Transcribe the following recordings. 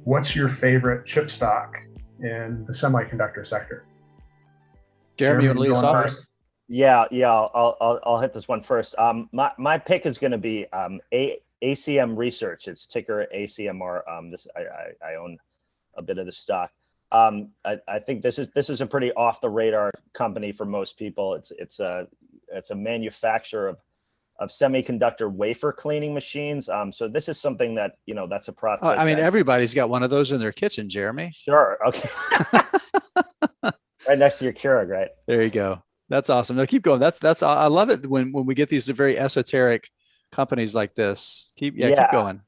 what's your favorite chip stock in the semiconductor sector? Jeremy, you want to lead us off? First? Yeah, I'll hit this one first. My pick is going to be ACM Research. It's ticker ACMR. I own a bit of the stock. I think this is a pretty off the radar company for most people. It's a manufacturer of semiconductor wafer cleaning machines. So this is something that, that's a process. I mean, everybody's got one of those in their kitchen, Jeremy. Sure. Okay. Right next to your Keurig, right? There you go. That's awesome. No, keep going. That's I love it when we get these very esoteric companies like this. Keep going.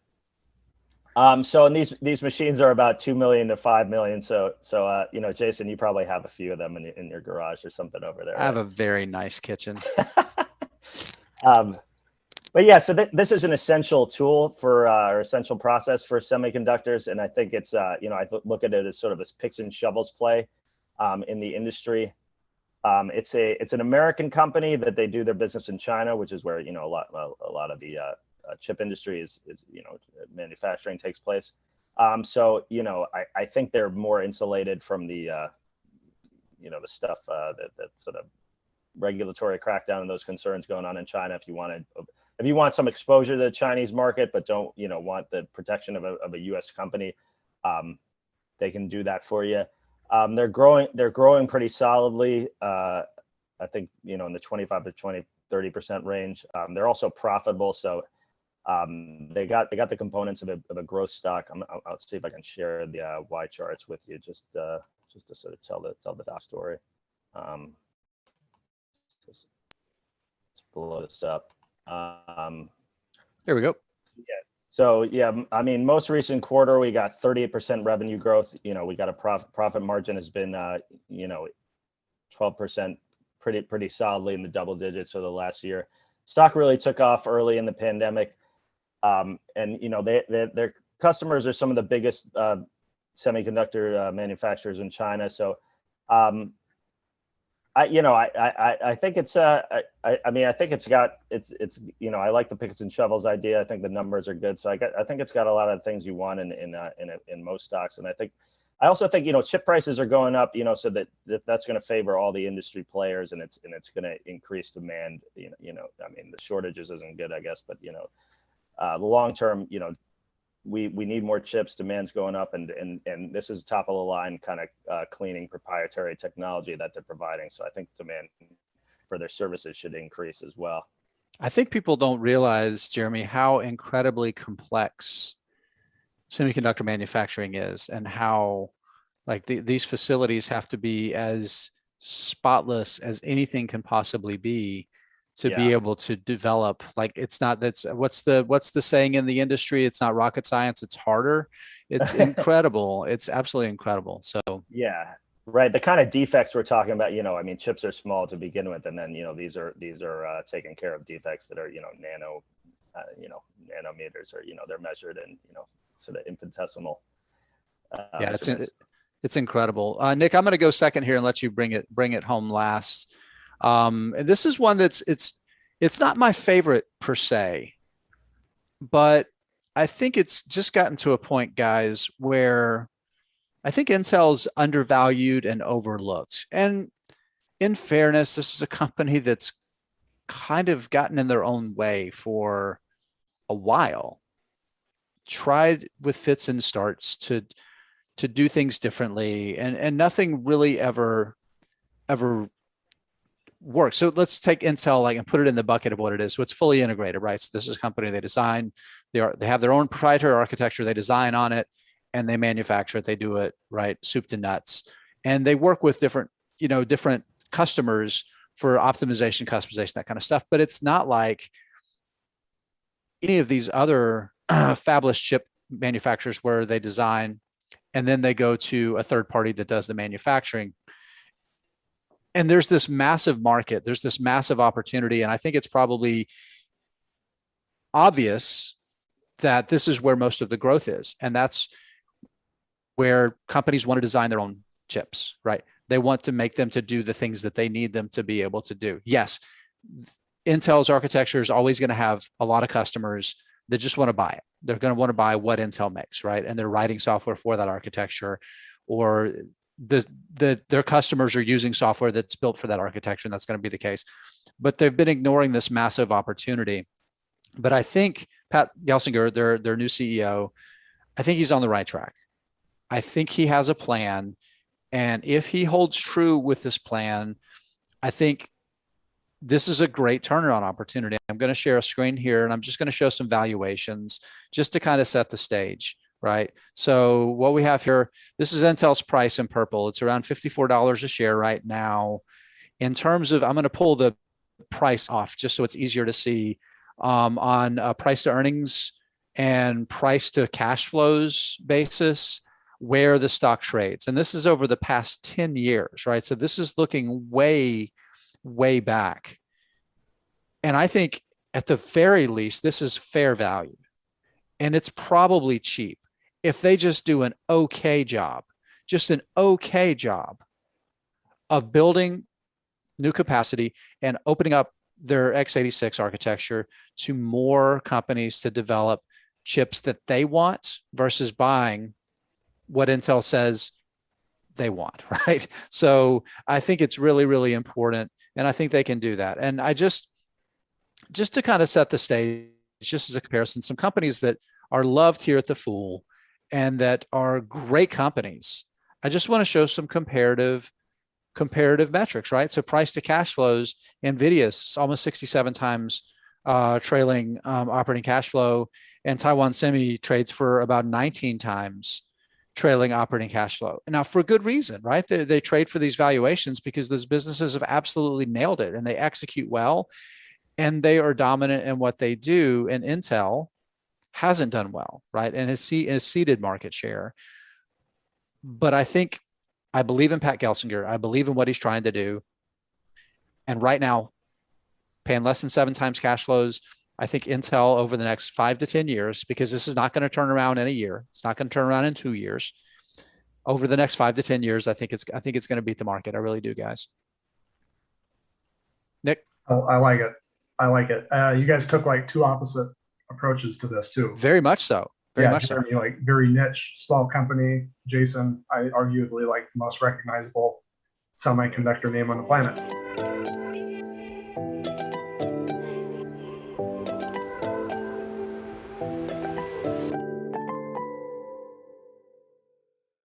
So and these machines are about 2 million to 5 million. So Jason, you probably have a few of them in your garage or something over there. I have a very nice kitchen. But yeah, so this is an essential tool for or essential process for semiconductors, and I think it's I look at it as sort of this picks and shovels play in the industry. It's an American company that they do their business in China, which is where a lot of the chip industry is manufacturing takes place. So I think they're more insulated from the the stuff that sort of regulatory crackdown and those concerns going on in China. If you want some exposure to the Chinese market, but don't want the protection of a U.S. company, they can do that for you. They're growing pretty solidly. I think in the 25 to 30% range. They're also profitable, so they got the components of a growth stock. I'll see if I can share the Y charts with you just to sort of tell the stock story. Let's blow this up. Here we go. Yeah. So yeah, I mean, most recent quarter we got 38% revenue growth. We got a profit margin has been 12%, pretty solidly in the double digits for the last year. Stock really took off early in the pandemic, and their customers are some of the biggest semiconductor manufacturers in China. So I think it's I think it's I like the picks and shovels idea. I think the numbers are good. So I think it's got a lot of things you want in most stocks. And I also think chip prices are going up, so that's going to favor all the industry players, and it's going to increase demand. I mean, the shortages isn't good, I guess, but the long term, we need more chips. Demand's going up, and this is top of the line kind of cleaning proprietary technology that they're providing. So I think demand for their services should increase as well. I think people don't realize, Jeremy, how incredibly complex semiconductor manufacturing is, and how these facilities have to be as spotless as anything can possibly be to be able to develop. What's the saying in the industry? It's not rocket science, it's harder. It's incredible. It's absolutely incredible. So yeah, right. The kind of defects we're talking about, I mean, chips are small to begin with, and then these are taking care of defects that are nanometers, or they're measured in sort of infinitesimal. It's incredible. Nick, I'm going to go second here and let you bring it home last. And this is one it's not my favorite per se, but I think it's just gotten to a point, guys, where I think Intel's undervalued and overlooked. And in fairness, this is a company that's kind of gotten in their own way for a while, tried with fits and starts to do things differently, and nothing really ever works. So let's take Intel and put it in the bucket of what it is. So it's fully integrated, right? So this is a company they design, they have their own proprietary architecture, they design on it, and they manufacture it. They do it right, soup to nuts, and they work with different customers for optimization, customization, that kind of stuff. But it's not like any of these other fabless chip manufacturers where they design and then they go to a third party that does the manufacturing. And there's this massive market, there's this massive opportunity. And I think it's probably obvious that this is where most of the growth is. And that's where companies want to design their own chips, right? They want to make them to do the things that they need them to be able to do. Yes, Intel's architecture is always going to have a lot of customers that just want to buy it. They're going to want to buy what Intel makes, right? And they're writing software for that architecture, or their customers are using software that's built for that architecture, and that's going to be the case. But they've been ignoring this massive opportunity. But I think Pat Gelsinger, their new CEO, I think he's on the right track. I think he has a plan. And if he holds true with this plan, I think this is a great turnaround opportunity. I'm going to share a screen here, and I'm just going to show some valuations just to kind of set the stage, right? So what we have here, this is Intel's price in purple. It's around $54 a share right now. In terms of, I'm going to pull the price off just so it's easier to see on a price to earnings and price to cash flows basis, where the stock trades. And this is over the past 10 years, right? So this is looking way, way back. And I think at the very least, this is fair value. And it's probably cheap if they just do an okay job, just an okay job of building new capacity and opening up their x86 architecture to more companies to develop chips that they want versus buying what Intel says they want, right? So I think it's really, really important. And I think they can do that. And I just to kind of set the stage, just as a comparison, some companies that are loved here at the Fool and that are great companies, I just want to show some comparative metrics, right? So price to cash flows, NVIDIA's almost 67 times trailing operating cash flow, and Taiwan Semi trades for about 19 times trailing operating cash flow. Now, for good reason, right? They trade for these valuations because those businesses have absolutely nailed it and they execute well and they are dominant in what they do. And Intel hasn't done well, right? And has ceded market share. But I believe in Pat Gelsinger. I believe in what he's trying to do. And right now, paying less than 7 times cash flows, I think Intel over the next 5 to 10 years, because this is not going to turn around in a year. It's not going to turn around in 2 years. Over the next 5 to 10 years, I think it's going to beat the market. I really do, guys. Nick? Oh, I like it. I like it. You guys took like 2 opposite approaches to this too. Very much so. Very much Jeremy, so. Like very niche, small company. Jason, I arguably like the most recognizable semiconductor name on the planet.